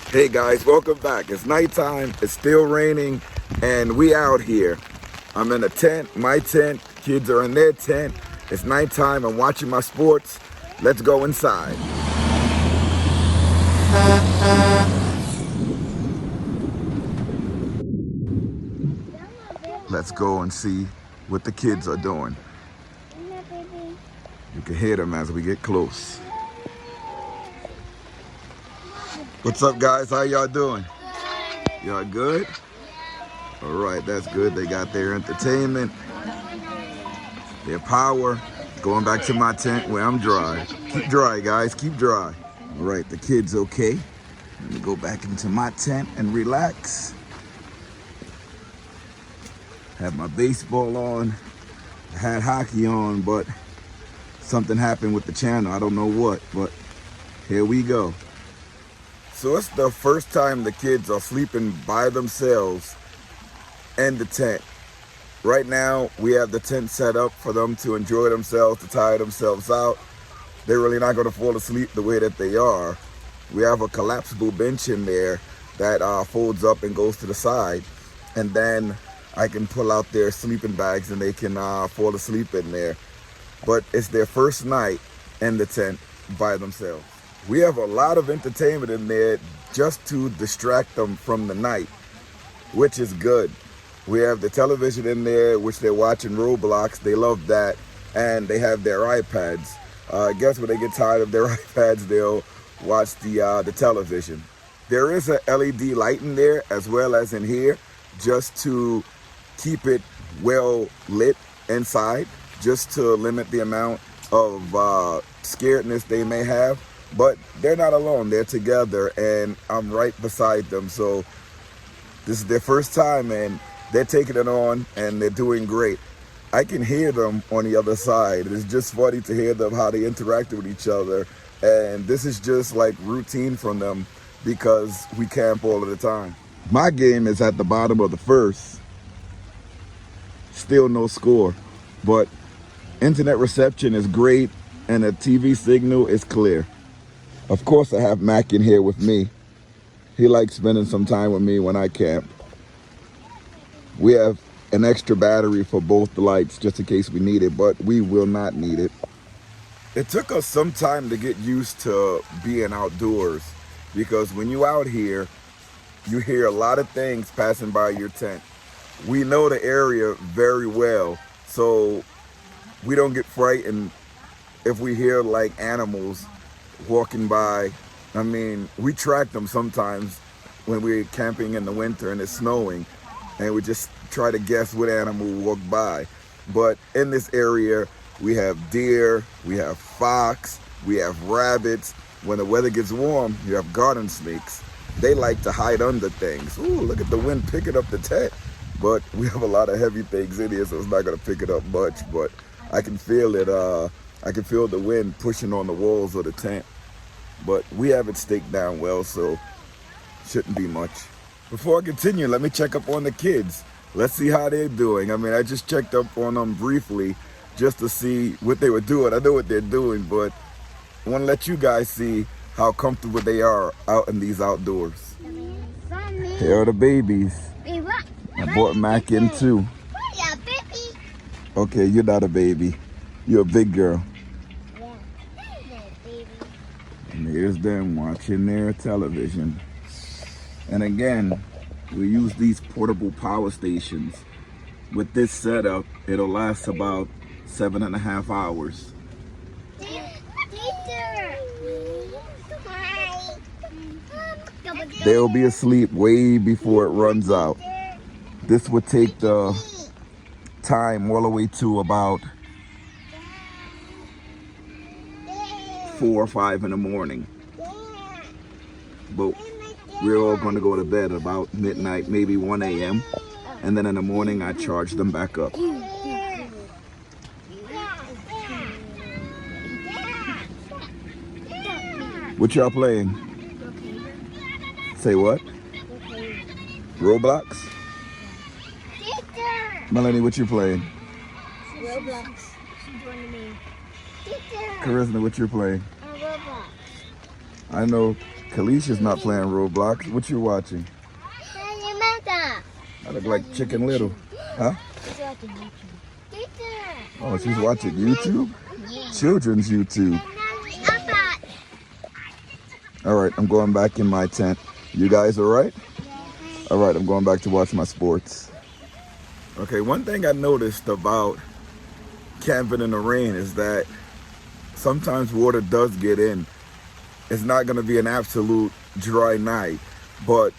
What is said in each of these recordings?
Hey guys, welcome back. It's nighttime, it's still raining, and we out here. I'm in a tent, my tent, kids are in their tent. It's nighttime, I'm watching my sports. Let's go inside. Let's go and see what the kids are doing. You can hear them as we get close. What's up, guys? How y'all doing? Y'all good? All right, that's good. They got their entertainment, their power. Going back to my tent where I'm dry. Keep dry, guys. Keep dry. All right, the kids okay. Let me go back into my tent and relax. Have my baseball on. I had hockey on, but something happened with the channel. I don't know what, but here we go. So it's the first time the kids are sleeping by themselves in the tent. Right now, we have the tent set up for them to enjoy themselves, to tire themselves out. They're really not going to fall asleep the way that they are. We have a collapsible bench in there that folds up and goes to the side. And then I can pull out their sleeping bags and they can fall asleep in there. But it's their first night in the tent by themselves. We have a lot of entertainment in there just to distract them from the night, which is good. We have the television in there, which they're watching Roblox. They love that. And they have their iPads. I guess when they get tired of their iPads, they'll watch the television. There is a LED light in there as well as in here, just to keep it well lit inside, just to limit the amount of scaredness they may have. But they're not alone, they're together and I'm right beside them. So this is their first time and they're taking it on and they're doing great. I can hear them on the other side. It's just funny to hear them, how they interact with each other. And this is just like routine from them because we camp all of the time. My game is at the bottom of the first. Still no score, but internet reception is great and the TV signal is clear. Of course, I have Mac in here with me. He likes spending some time with me when I camp. We have an extra battery for both the lights just in case we need it, but we will not need it. It took us some time to get used to being outdoors because when you're out here, you hear a lot of things passing by your tent. We know the area very well, so we don't get frightened if we hear like animals walking by. I mean, we track them sometimes when we're camping in the winter and it's snowing, and we just try to guess what animal will walk by. But in this area, we have deer, we have fox, we have rabbits. When the weather gets warm, you have garden snakes. They like to hide under things. Ooh, look at the wind picking up the tent. But we have a lot of heavy things in here, so it's not gonna pick it up much, but I can feel it. I can feel the wind pushing on the walls of the tent, but we have it staked down well, so shouldn't be much. Before I continue, let me check up on the kids. Let's see how they're doing. I mean, I just checked up on them briefly just to see what they were doing. I know what they're doing, but I want to let you guys see how comfortable they are out in these outdoors. Here are the babies. I brought Mac in too. Okay, you're not a baby. You're a big girl. And here's them watching their television. And again, we use these portable power stations. With this setup, it'll last about 7.5 hours. They'll be asleep way before it runs out. This would take the time all the way to about 4 or 5 in the morning. But we're all going to go to bed about midnight, maybe 1 a.m. And then in the morning, I charge them back up. What y'all playing? Say what? Roblox? Melanie, what you playing? Roblox. Charisma, what you playing? Roblox. I know Kalisha's not playing Roblox. What you watching? I look like Chicken Little. Huh? Oh, she's watching YouTube? Children's YouTube. All right, I'm going back in my tent. You guys all right? All right, I'm going back to watch my sports. Okay, one thing I noticed about camping in the rain is that sometimes water does get in. It's not going to be an absolute dry night, but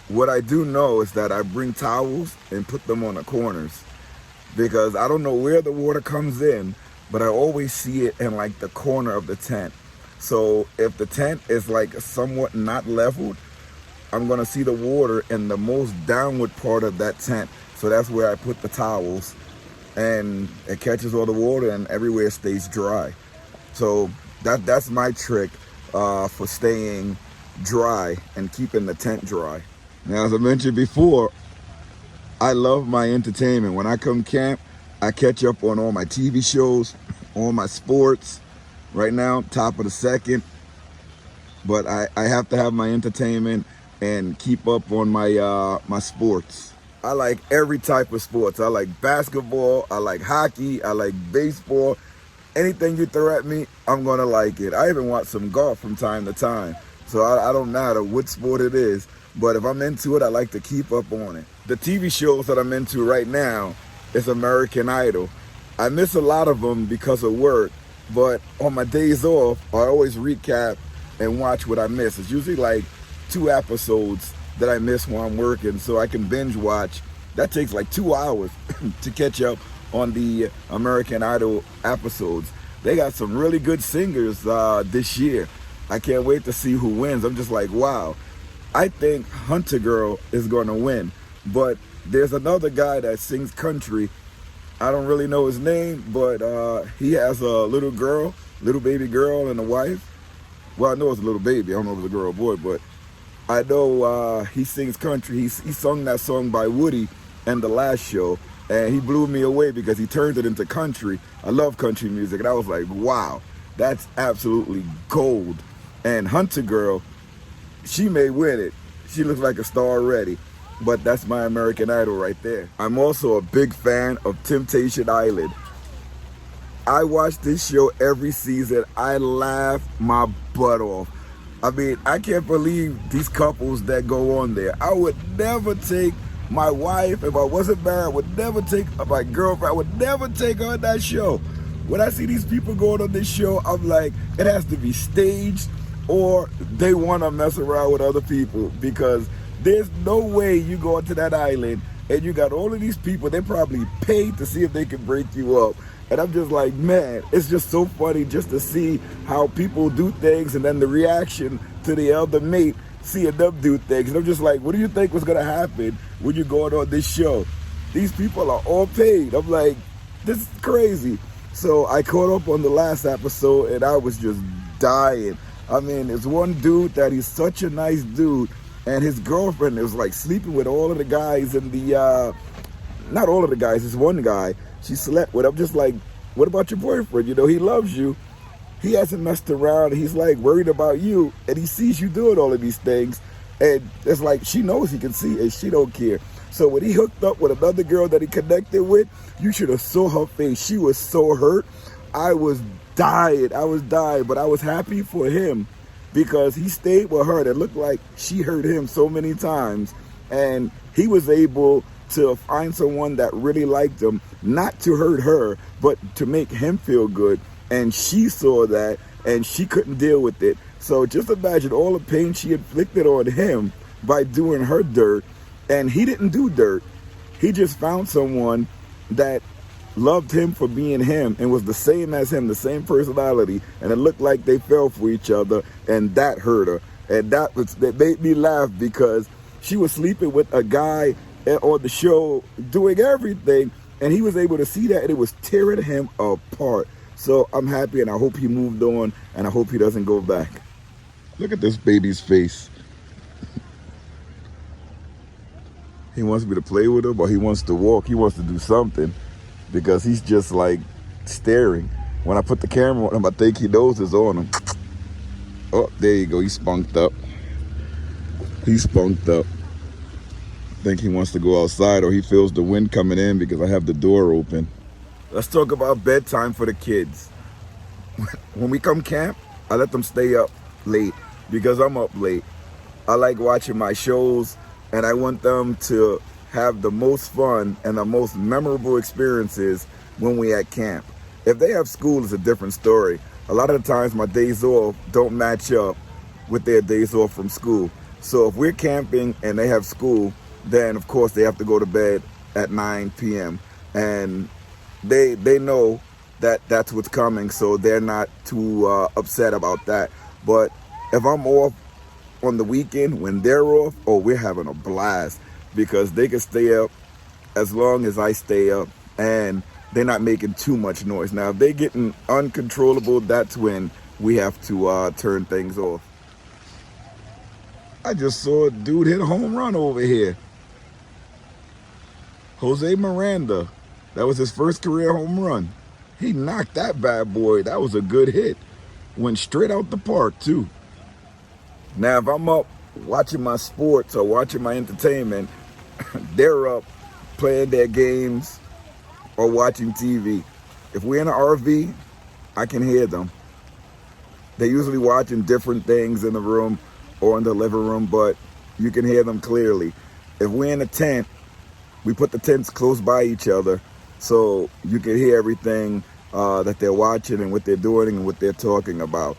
what I do know is that I bring towels and put them on the corners because I don't know where the water comes in, but I always see it in like the corner of the tent. So if the tent is like somewhat not leveled, I'm going to see the water in the most downward part of that tent. So that's where I put the towels, and it catches all the water and everywhere stays dry. So that's my trick for staying dry and keeping the tent dry. Now, as I mentioned before, I love my entertainment. When I come camp, I catch up on all my TV shows, all my sports. Right now, top of the second. But I have to have my entertainment and keep up on my my sports. I like every type of sports. I like basketball, I like hockey, I like baseball. Anything you throw at me, I'm gonna like it. I even watch some golf from time to time. So I don't matter what sport it is, but if I'm into it, I like to keep up on it. The TV shows that I'm into right now is American Idol. I miss a lot of them because of work, but on my days off, I always recap and watch what I miss. It's usually like 2 episodes that I miss while I'm working, so I can binge watch. That takes like 2 hours to catch up on the American Idol episodes. They got some really good singers this year. I can't wait to see who wins. I'm just like, wow. I think Hunter Girl is going to win, but there's another guy that sings country. I don't really know his name, but he has a little girl, little baby girl, and a wife. Well, I know it's a little baby. I don't know if it's a girl or boy, but I know he sings country. He sung that song by Woody in the last show, and he blew me away because he turned it into country. I love country music, and I was like, wow, that's absolutely gold. And Hunter Girl, she may win it. She looks like a star already, but that's my American Idol right there. I'm also a big fan of Temptation Island. I watch this show every season. I laugh my butt off. I mean, I can't believe these couples that go on there. I would never take my wife, if I wasn't married, I would never take my girlfriend, I would never take her on that show. When I see these people going on this show, I'm like, it has to be staged or they want to mess around with other people, because there's no way you go onto that island and you got all of these people, they probably paid to see if they can break you up. And I'm just like, man, it's just so funny just to see how people do things and then the reaction to the other mate seeing them do things. And I'm just like, what do you think was going to happen when you're going on this show? These people are all paid. I'm like, this is crazy. So I caught up on the last episode and I was just dying. I mean, there's one dude that he's such a nice dude, and his girlfriend is like sleeping with all of the guys in the, not all of the guys, this one guy she slept with. I'm just like, what about your boyfriend? You know, he loves you. He hasn't messed around. He's like worried about you, and he sees you doing all of these things, and it's like she knows he can see and she don't care. So when he hooked up with another girl that he connected with, you should have saw her face. She was so hurt. I was dying, but I was happy for him because he stayed with her. It looked like she hurt him so many times, and he was able to find someone that really liked him, not to hurt her, but to make him feel good. And she saw that, and she couldn't deal with it. So just imagine all the pain she inflicted on him by doing her dirt, and he didn't do dirt. He just found someone that loved him for being him and was the same as him, the same personality, and it looked like they fell for each other, and that hurt her. And that made me laugh because she was sleeping with a guy on the show doing everything, and he was able to see that, and it was tearing him apart. So I'm happy, and I hope he moved on, and I hope he doesn't go back. Look at this baby's face. He wants me to play with him, or he wants to walk, he wants to do something, because he's just like staring. When I put the camera on him, I think he knows it's on him. Oh, there you go. He's spunked up. He's spunked up. I think he wants to go outside, or he feels the wind coming in because I have the door open. Let's talk about bedtime for the kids. When we come camp, I let them stay up late because I'm up late. I like watching my shows, and I want them to have the most fun and the most memorable experiences when we at camp. If they have school, it's a different story. A lot of the times my days off don't match up with their days off from school. So if we're camping and they have school, then of course they have to go to bed at 9 p.m. And they know that that's what's coming, so they're not too upset about that. But if I'm off on the weekend when they're off, oh, we're having a blast because they can stay up as long as I stay up and they're not making too much noise. Now, if they're getting uncontrollable, that's when we have to turn things off. I just saw a dude hit a home run over here. Jose Miranda. That was his first career home run. He knocked that bad boy. That was a good hit. Went straight out the park, too. Now, if I'm up watching my sports or watching my entertainment, they're up playing their games or watching TV. If we're in an RV, I can hear them. They're usually watching different things in the room or in the living room, but you can hear them clearly. If we're in a tent, we put the tents close by each other so you can hear everything that they're watching and what they're doing and what they're talking about.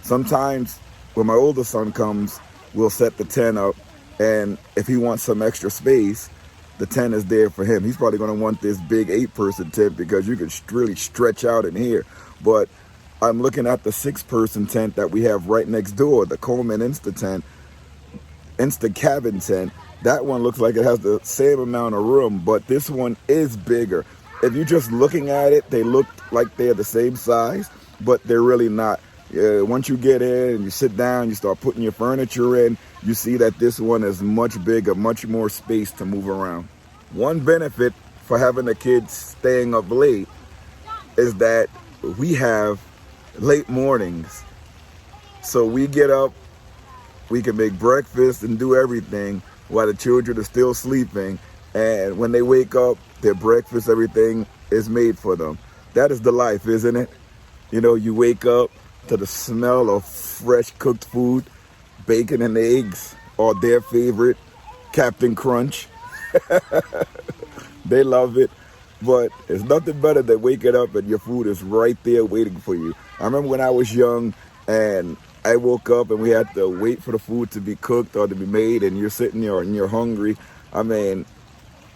Sometimes when my older son comes, we'll set the tent up, and if he wants some extra space, the tent is there for him. He's probably going to want this big 8-person tent because you can really stretch out in here. But I'm looking at the 6-person tent that we have right next door, the Coleman Insta cabin tent. That one looks like it has the same amount of room, but this one is bigger. If you're just looking at it, they look like they're the same size, but they're really not. Once you get in and you sit down, you start putting your furniture in, you see that this one is much bigger, much more space to move around. One benefit for having the kids staying up late is that we have late mornings. So we get up, we can make breakfast and do everything while the children are still sleeping. And when they wake up, their breakfast, everything is made for them. That is the life, isn't it? You know, you wake up to the smell of fresh cooked food, bacon and eggs, or their favorite, Captain Crunch. They love it, but it's nothing better than waking up and your food is right there waiting for you. I remember when I was young and I woke up and we had to wait for the food to be cooked or to be made, and you're sitting there and you're hungry. I mean,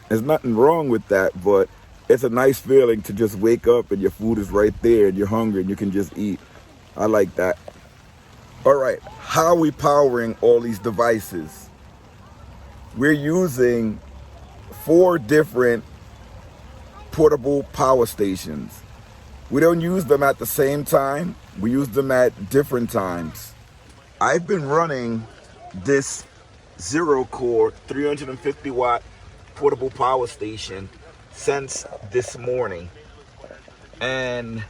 there's nothing wrong with that, but it's a nice feeling to just wake up and your food is right there and you're hungry and you can just eat. I like that. All right, how are we powering all these devices? We're using 4 different portable power stations. We don't use them at the same time. We use them at different times. I've been running this Zerokor 350 watt portable power station since this morning. And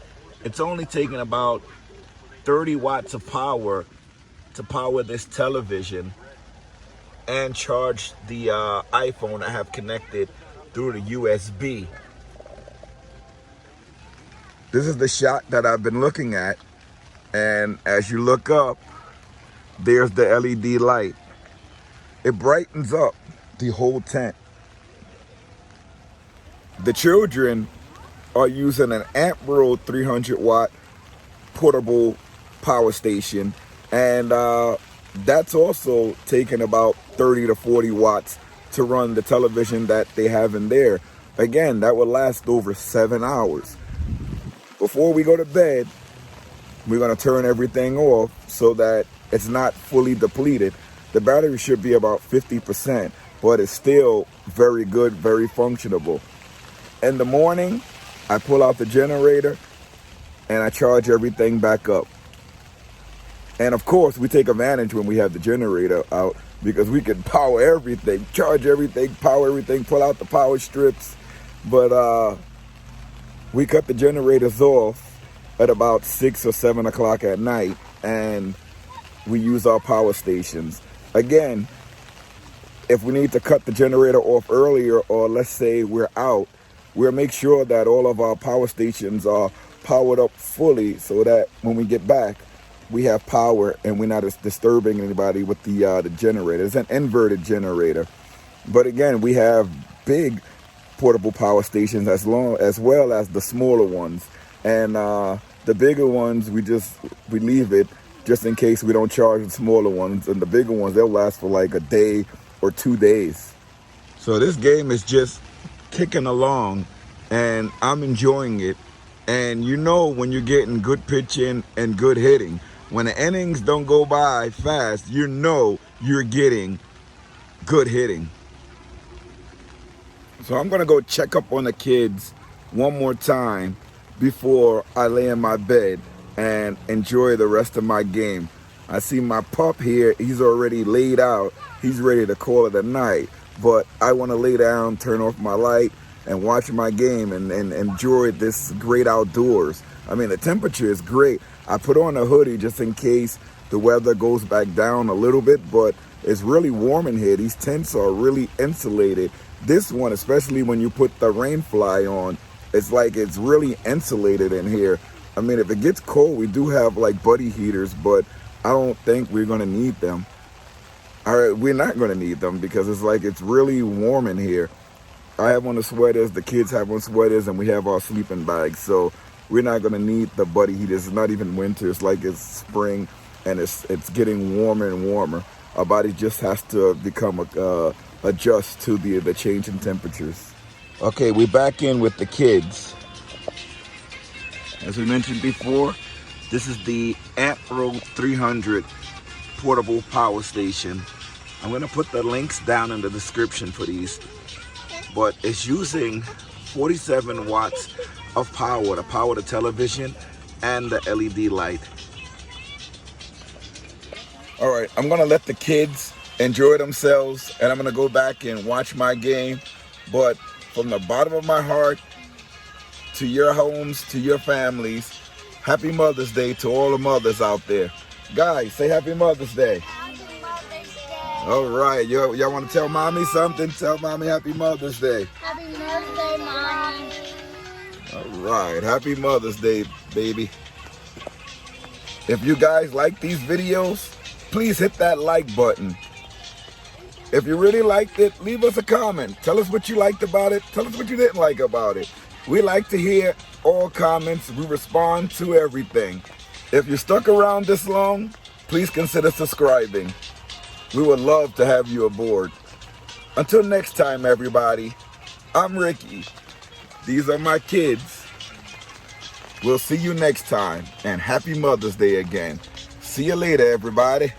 it's only taken about 30 watts of power to power this television and charge the iPhone I have connected through the USB. This is the shot that I've been looking at, and as you look up, there's the LED light. It brightens up the whole tent. The children are using an Amproad 300 watt portable power station, and that's also taking about 30 to 40 watts to run the television that they have in there. Again, that will last over 7 hours. Before we go to bed, we're going to turn everything off so that it's not fully depleted. The battery should be about 50%, but it's still very good, very functionable. In the morning, I pull out the generator and I charge everything back up. And of course, we take advantage when we have the generator out because we can power everything, charge everything, power everything, pull out the power strips. But we cut the generators off at about 6 or 7 o'clock at night and we use our power stations. Again, if we need to cut the generator off earlier, or let's say we're out, we'll make sure that all of our power stations are powered up fully so that when we get back, we have power and we're not disturbing anybody with the generator. It's an inverted generator. But again, we have big portable power stations as well as the smaller ones. And the bigger ones, we leave it just in case we don't charge the smaller ones. And the bigger ones, they'll last for like a day or 2 days. So this game is just kicking along and I'm enjoying it. And you know when you're getting good pitching and good hitting, when the innings don't go by fast, you know you're getting good hitting. So I'm gonna go check up on the kids one more time before I lay in my bed and enjoy the rest of my game. I see my pup here, he's already laid out. He's ready to call it a night, but I wanna lay down, turn off my light, and watch my game and enjoy this great outdoors. I mean, the temperature is great. I put on a hoodie just in case the weather goes back down a little bit, but it's really warm in here. These tents are really insulated. This one, especially when you put the rain fly on, it's like it's really insulated in here. I mean, if it gets cold, we do have like buddy heaters, but I don't think we're gonna need them. All right, we're not gonna need them because it's like it's really warm in here. I have on the sweaters, the kids have on sweaters, and we have our sleeping bags. So we're not gonna need the buddy heaters. It's not even winter. It's like it's spring, and it's getting warmer and warmer. Our body just has to become adjust to the change in temperatures. Okay, we're back in with the kids. As we mentioned before, this is the Amproad 300 portable power station. I'm gonna put the links down in the description for these. But it's using 47 watts of power to power the television and the LED light. All right, I'm gonna let the kids enjoy themselves and I'm gonna go back and watch my game. But from the bottom of my heart, to your homes, to your families, happy Mother's Day to all the mothers out there. Guys, say happy Mother's Day. Happy Mother's Day. All right, y'all want to tell Mommy something? Tell Mommy happy Mother's Day. Happy Mother's Day, Mommy. All right, happy Mother's Day, baby. If you guys like these videos, please hit that like button. If you really liked it, leave us a comment. Tell us what you liked about it. Tell us what you didn't like about it. We like to hear all comments. We respond to everything. If you're stuck around this long, please consider subscribing. We would love to have you aboard. Until next time, everybody, I'm Ricky. These are my kids. We'll see you next time, and happy Mother's Day again. See you later, everybody.